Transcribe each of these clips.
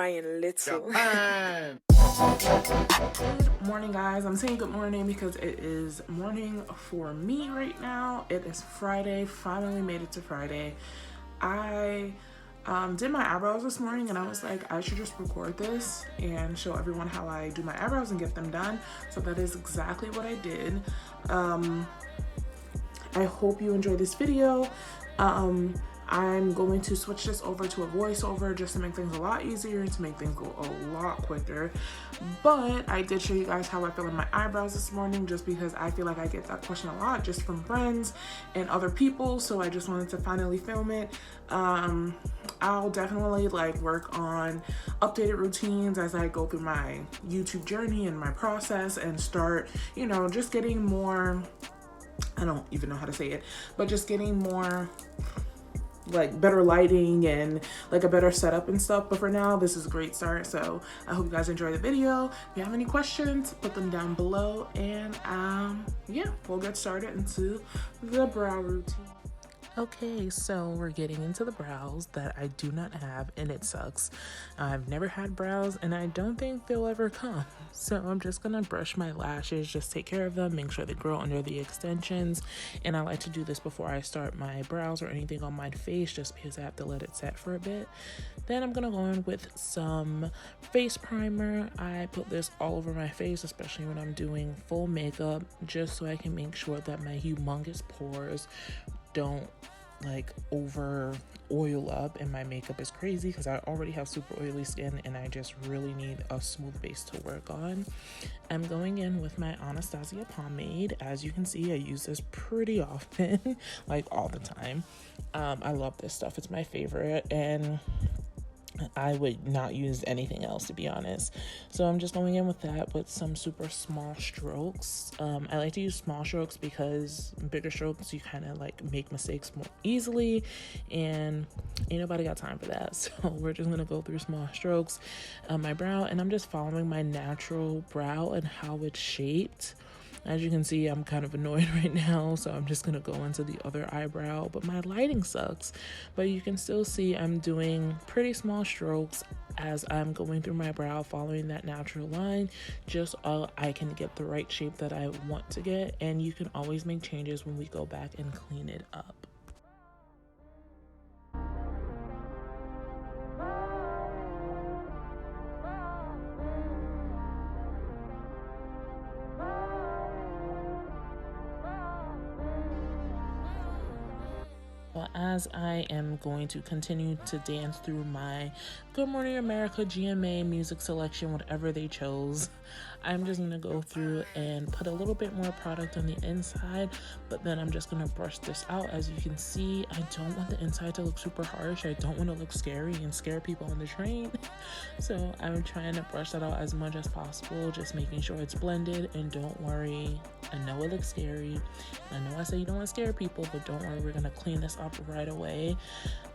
crying little. Good morning, guys. I'm saying good morning because it is morning for me right now. It is Friday. Finally made it to Friday. I did my eyebrows this morning and I was like, I should just record this and show everyone how I do my eyebrows and get them done. So that is exactly what I did. I hope you enjoy this video. I'm going to switch this over to a voiceover just to make things a lot easier and to make things go a lot quicker. But I did show you guys how I feel in my eyebrows this morning just because I feel like I get that question a lot just from friends and other people. So I just wanted to finally film it. I'll definitely work on updated routines as I go through my YouTube journey and my process and start, just getting more, I don't even know how to say it, but just getting more better lighting and a better setup and stuff. But for now, this is a great start. So I hope you guys enjoy the video. If you have any questions, put them down below, and yeah, we'll get started into the brow routine. Okay, so we're getting into the brows that I do not have, and it sucks. I've never had brows, and I don't think they'll ever come. So I'm just gonna brush my lashes, just take care of them, make sure they grow under the extensions. And I like to do this before I start my brows or anything on my face, just because I have to let it set for a bit. Then I'm gonna go in with some face primer. I put this all over my face, especially when I'm doing full makeup, just so I can make sure that my humongous pores don't over oil up and my makeup is crazy, because I already have super oily skin and I just really need a smooth base to work on. I'm going in with my Anastasia pomade. As you can see, I use this pretty often, all the time. I love this stuff. It's my favorite, and I would not use anything else, to be honest. So I'm just going in with that with some super small strokes. I like to use small strokes because bigger strokes, you kind of make mistakes more easily, and ain't nobody got time for that. So we're just gonna go through small strokes on my brow, and I'm just following my natural brow and how it's shaped. As you can see, I'm kind of annoyed right now, so I'm just gonna go into the other eyebrow, but my lighting sucks. But you can still see I'm doing pretty small strokes as I'm going through my brow, following that natural line, just so I can get the right shape that I want to get. And you can always make changes when we go back and clean it up. Well, as I am going to continue to dance through my Good Morning America GMA music selection, whatever they chose, I'm just going to go through and put a little bit more product on the inside, but then I'm just going to brush this out. As you can see, I don't want the inside to look super harsh. I don't want to look scary and scare people on the train. So I'm trying to brush that out as much as possible, just making sure it's blended. And don't worry, I know it looks scary. I know I say you don't want to scare people, but don't worry, we're going to clean this up right away.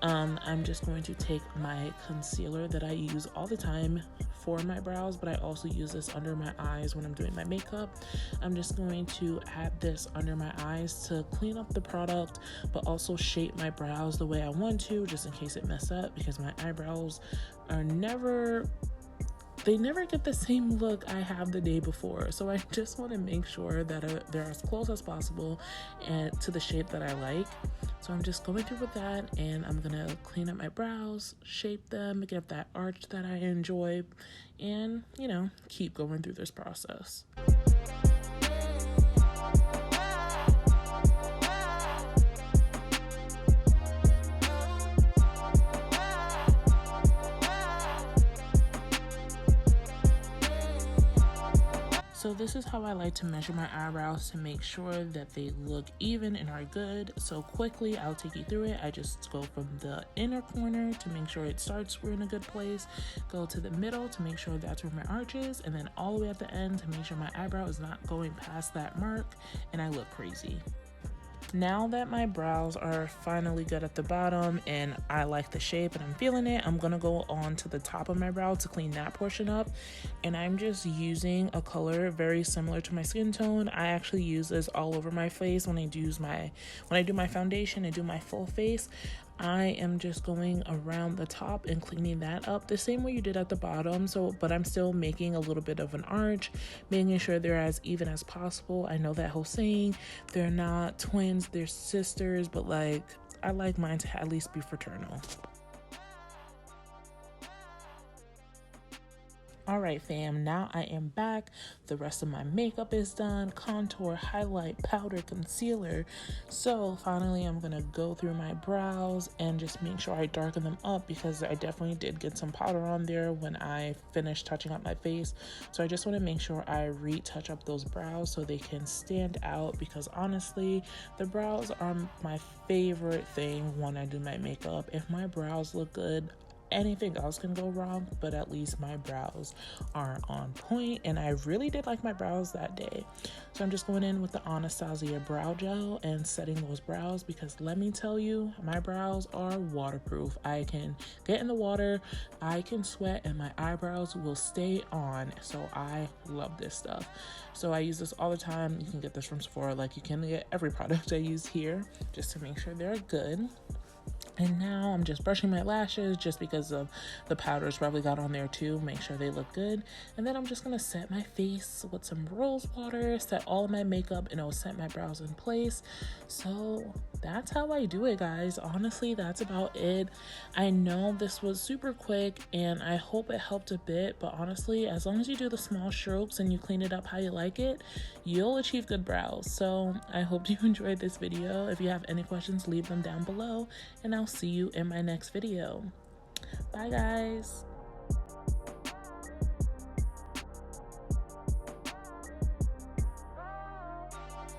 I'm just going to take my concealer that I use all the time for my brows, but I also use this under my eyes when I'm doing my makeup. I'm just going to add this under my eyes to clean up the product, but also shape my brows the way I want to, just in case it mess up, because my eyebrows are never get the same look I have the day before. So I just want to make sure that they're as close as possible and to the shape that I like. So I'm just going through with that, and I'm gonna clean up my brows, shape them, get that arch that I enjoy, and keep going through this process. So this is how I like to measure my eyebrows to make sure that they look even and are good. So quickly, I'll take you through it. I just go from the inner corner to make sure it starts in a good place, go to the middle to make sure that's where my arch is, and then all the way at the end to make sure my eyebrow is not going past that mark and I look crazy. Now that my brows are finally good at the bottom and I like the shape and I'm feeling it, I'm gonna go on to the top of my brow to clean that portion up. And I'm just using a color very similar to my skin tone. I actually use this all over my face when I do my foundation and do my full face. I am just going around the top and cleaning that up the same way you did at the bottom. But I'm still making a little bit of an arch, making sure they're as even as possible. I know that whole saying, they're not twins, they're sisters, but like, I like mine to at least be fraternal. All right, fam, now I am back. The rest of my makeup is done. Contour, highlight, powder, concealer. So finally, I'm gonna go through my brows and just make sure I darken them up, because I definitely did get some powder on there when I finished touching up my face. So I just wanna make sure I retouch up those brows so they can stand out, because honestly, the brows are my favorite thing when I do my makeup. If my brows look good, anything else can go wrong, but at least my brows are on point, and I really did like my brows that day. So I'm just going in with the Anastasia brow gel and setting those brows, because let me tell you, my brows are waterproof. I can get in the water, I can sweat, and my eyebrows will stay on. So I love this stuff. So I use this all the time. You can get this from Sephora, like you can get every product I use here, just to make sure they're good. And now I'm just brushing my lashes, just because of the powders probably got on there too. Make sure they look good. And then I'm just going to set my face with some rose water, set all of my makeup, and it'll set my brows in place. So that's how I do it, guys. Honestly, that's about it. I know this was super quick, and I hope it helped a bit. But honestly, as long as you do the small strokes and you clean it up how you like it, you'll achieve good brows. So I hope you enjoyed this video. If you have any questions, leave them down below, and I'll see you in my next video. Bye, guys.